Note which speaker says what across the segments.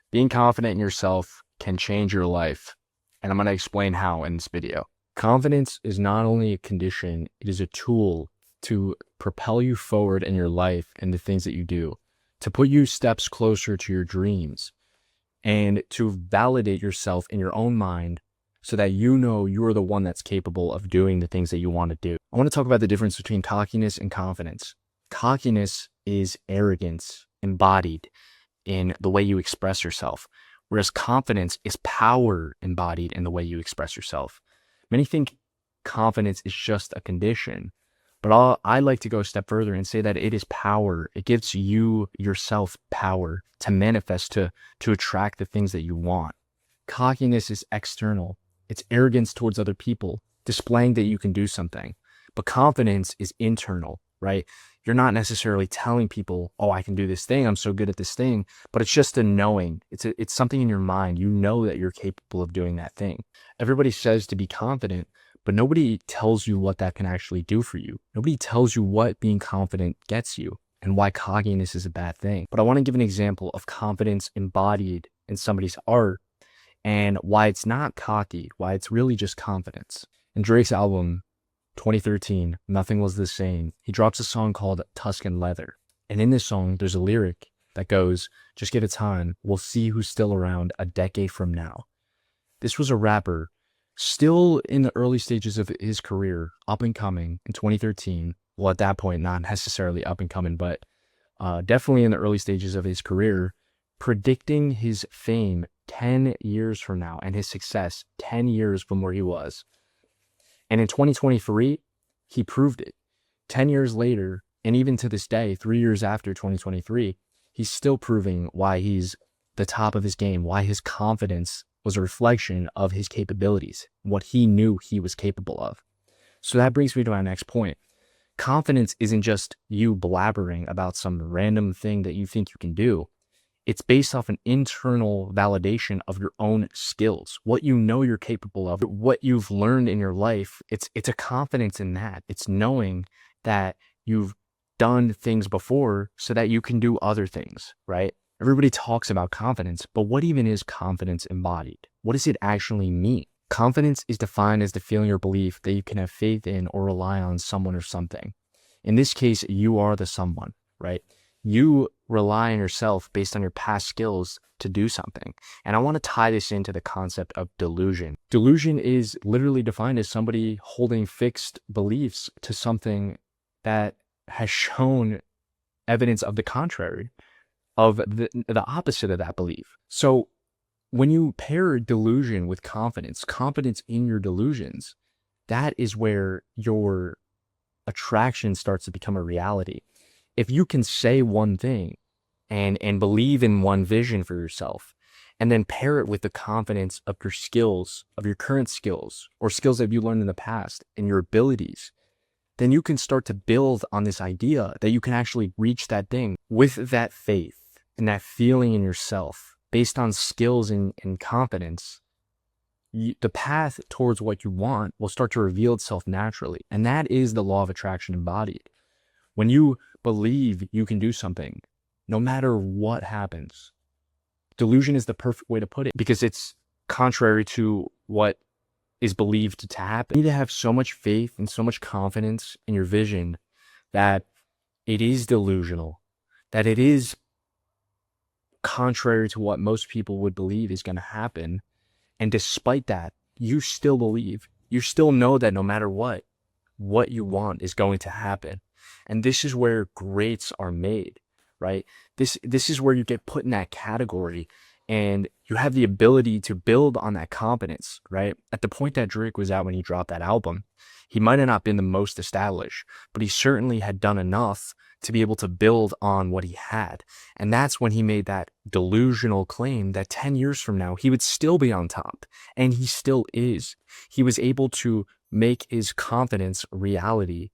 Speaker 1: Being confident in yourself can change your life, and I'm going to explain how in this video. Confidence is not only a condition, it is a tool to propel you forward in your life and the things that you do, to put you steps closer to your dreams, and to validate yourself in your own mind so that you know you're the one that's capable of doing the things that you want to do. I want to talk about the difference between cockiness and confidence. Cockiness is arrogance embodied in the way you express yourself, whereas confidence is power embodied in the way you express yourself. Many think confidence is just a condition, but I like to go a step further and say that it is power. It gives you yourself power to manifest, to attract the things that you want. Cockiness is external. It's arrogance towards other people, displaying that you can do something. But confidence is internal, right? You're not necessarily telling people, oh, I can do this thing, I'm so good at this thing, but it's just a knowing. It's something in your mind. You know that you're capable of doing that thing. Everybody says to be confident, but nobody tells you what that can actually do for you. Nobody tells you what being confident gets you and why cockiness is a bad thing. But I want to give an example of confidence embodied in somebody's art and why it's not cocky, why it's really just confidence. In Drake's album, 2013, Nothing Was the Same, he drops a song called Tuscan Leather. And in this song, there's a lyric that goes, just give it time, we'll see who's still around a decade from now. This was a rapper still in the early stages of his career, up and coming in 2013. Well, at that point, not necessarily up and coming, but definitely in the early stages of his career, predicting his fame 10 years from now and his success 10 years from where he was. And in 2023, he proved it. 10 years later, and even to this day, 3 years after 2023, he's still proving why he's the top of his game, why his confidence was a reflection of his capabilities, what he knew he was capable of. So that brings me to my next point. Confidence isn't just you blabbering about some random thing that you think you can do. It's based off an internal validation of your own skills, what you know you're capable of, what you've learned in your life. It's a confidence in that. It's knowing that you've done things before so that you can do other things, right? Everybody talks about confidence, but what even is confidence embodied? What does it actually mean? Confidence is defined as the feeling or belief that you can have faith in or rely on someone or something. In this case, you are the someone, right? You rely on yourself based on your past skills to do something. And I want to tie this into the concept of delusion. Delusion is literally defined as somebody holding fixed beliefs to something that has shown evidence of the contrary, of the opposite of that belief. So when you pair delusion with confidence in your delusions, that is where your attraction starts to become a reality. If you can say one thing and believe in one vision for yourself, and then pair it with the confidence of your skills, of your current skills, or skills that you learned in the past, and your abilities, then you can start to build on this idea that you can actually reach that thing with that faith and that feeling in yourself based on skills and confidence. The path towards what you want will start to reveal itself naturally. And that is the law of attraction embodied. When you believe you can do something, no matter what happens, delusion is the perfect way to put it because it's contrary to what is believed to happen. You need to have so much faith and so much confidence in your vision that it is delusional, that it is contrary to what most people would believe is going to happen. And despite that, you still believe, you still know that no matter what you want is going to happen. And this is where greats are made, right? This is where you get put in that category and you have the ability to build on that confidence, right? At the point that Drake was at when he dropped that album, he might have not been the most established, but he certainly had done enough to be able to build on what he had. And that's when he made that delusional claim that 10 years from now, he would still be on top. And he still is. He was able to make his confidence a reality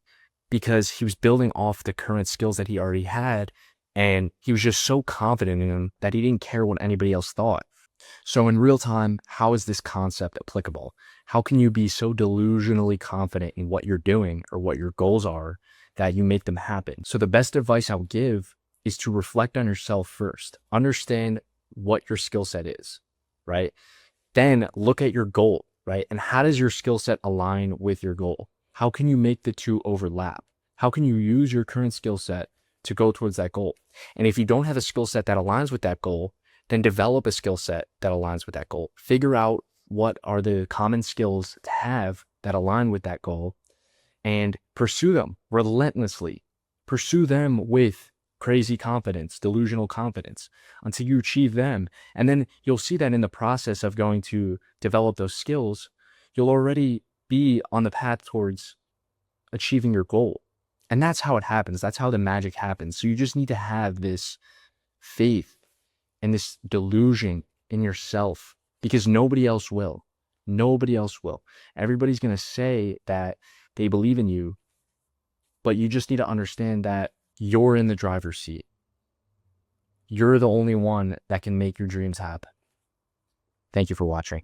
Speaker 1: because he was building off the current skills that he already had. And he was just so confident in them that he didn't care what anybody else thought. So in real time, how is this concept applicable? How can you be so delusionally confident in what you're doing or what your goals are that you make them happen? So the best advice I'll give is to reflect on yourself first. Understand what your skill set is, right? Then look at your goal, right? And how does your skill set align with your goal? How can you make the two overlap? How can you use your current skill set to go towards that goal? And if you don't have a skill set that aligns with that goal, then develop a skill set that aligns with that goal. Figure out what are the common skills to have that align with that goal and pursue them relentlessly. Pursue them with crazy confidence, delusional confidence until you achieve them. And then you'll see that in the process of going to develop those skills, you'll already be on the path towards achieving your goal. And that's how it happens. That's how the magic happens. So you just need to have this faith and this delusion in yourself because nobody else will. Nobody else will. Everybody's going to say that they believe in you, but you just need to understand that you're in the driver's seat. You're the only one that can make your dreams happen. Thank you for watching.